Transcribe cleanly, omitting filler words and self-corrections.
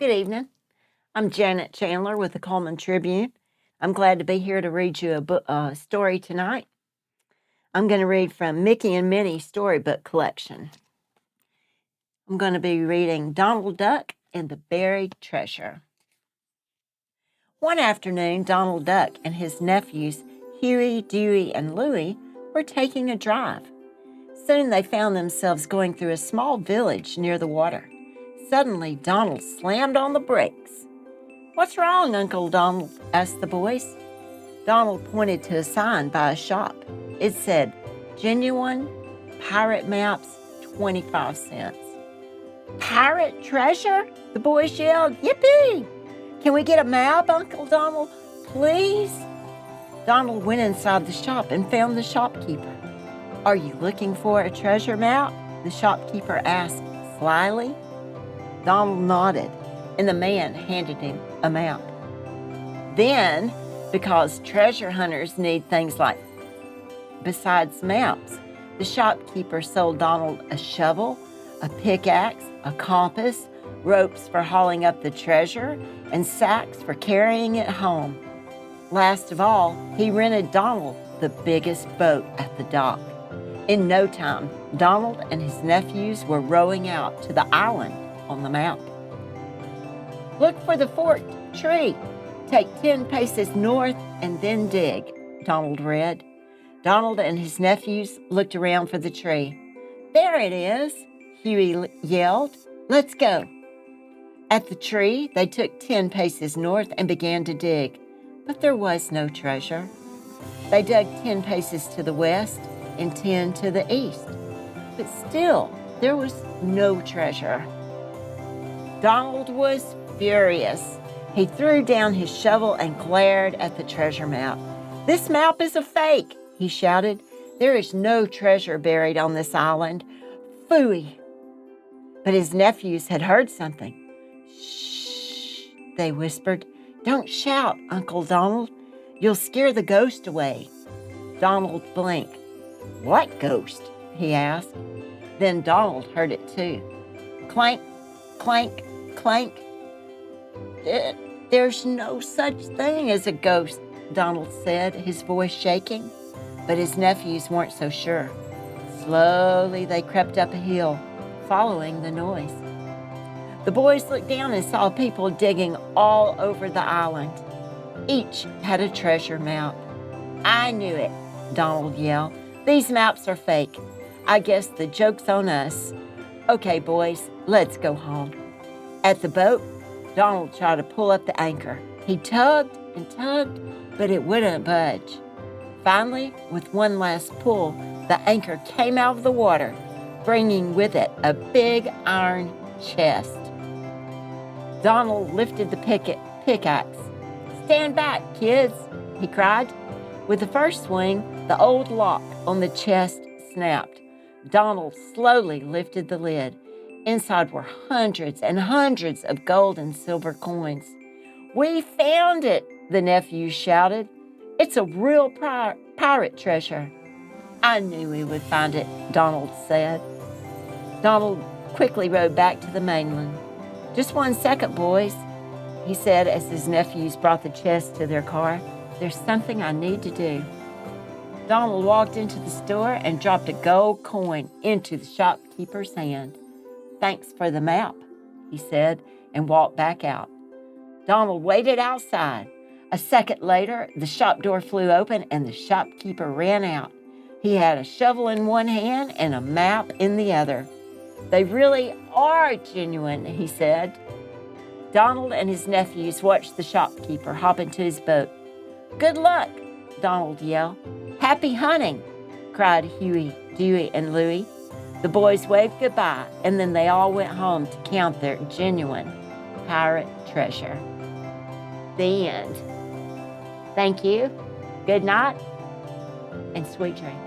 Good evening. I'm Janet Chandler with the Cullman Tribune. I'm glad to be here to read you a story tonight. I'm going to read from Mickey and Minnie's Storybook Collection. I'm going to be reading Donald Duck and the Buried Treasure. One afternoon, Donald Duck and his nephews, Huey, Dewey, and Louie, were taking a drive. Soon they found themselves going through a small village near the water. Suddenly, Donald slammed on the brakes. "What's wrong, Uncle Donald?" asked the boys. Donald pointed to a sign by a shop. It said, "Genuine Pirate Maps, 25 cents. "Pirate treasure?" the boys yelled. "Yippee! Can we get a map, Uncle Donald, please?" Donald went inside the shop and found the shopkeeper. "Are you looking for a treasure map?" the shopkeeper asked slyly. Donald nodded, and the man handed him a map. Then, because treasure hunters need things like besides maps, the shopkeeper sold Donald a shovel, a pickaxe, a compass, ropes for hauling up the treasure, and sacks for carrying it home. Last of all, he rented Donald the biggest boat at the dock. In no time, Donald and his nephews were rowing out to the island on the map. "Look for the forked tree. Take 10 paces north and then dig," Donald read. Donald and his nephews looked around for the tree. "There it is," Huey yelled. "Let's go." At the tree, they took 10 paces north and began to dig, but there was no treasure. They dug 10 paces to the west and 10 to the east, but still there was no treasure. Donald was furious. He threw down his shovel and glared at the treasure map. "This map is a fake," he shouted. "There is no treasure buried on this island. Phooey!" But his nephews had heard something. "Shh," they whispered. "Don't shout, Uncle Donald. You'll scare the ghost away." Donald blinked. "What ghost?" he asked. Then Donald heard it too. Clank, clank, clank. "There's no such thing as a ghost," Donald said, his voice shaking. But his nephews weren't so sure. Slowly they crept up a hill, following the noise. The boys looked down and saw people digging all over the island. Each had a treasure map. "I knew it," Donald yelled. "These maps are fake. I guess the joke's on us. Okay, boys, let's go home." At the boat, Donald tried to pull up the anchor. He tugged and tugged, but it wouldn't budge. Finally, with one last pull, the anchor came out of the water, bringing with it a big iron chest. Donald lifted the pickaxe. "Stand back, kids," he cried. With the first swing, the old lock on the chest snapped. Donald slowly lifted the lid. Inside were hundreds and hundreds of gold and silver coins. "We found it," the nephew shouted. "It's a real pirate treasure." "I knew we would find it," Donald said. Donald quickly rowed back to the mainland. "Just 1 second, boys," he said as his nephews brought the chest to their car. "There's something I need to do." Donald walked into the store and dropped a gold coin into the shopkeeper's hand. "Thanks for the map," he said, and walked back out. Donald waited outside. A second later, the shop door flew open and the shopkeeper ran out. He had a shovel in one hand and a map in the other. "They really are genuine," he said. Donald and his nephews watched the shopkeeper hop into his boat. "Good luck," Donald yelled. "Happy hunting," cried Huey, Dewey, and Louie. The boys waved goodbye, and then they all went home to count their genuine pirate treasure. The end. Thank you, good night, and sweet dreams.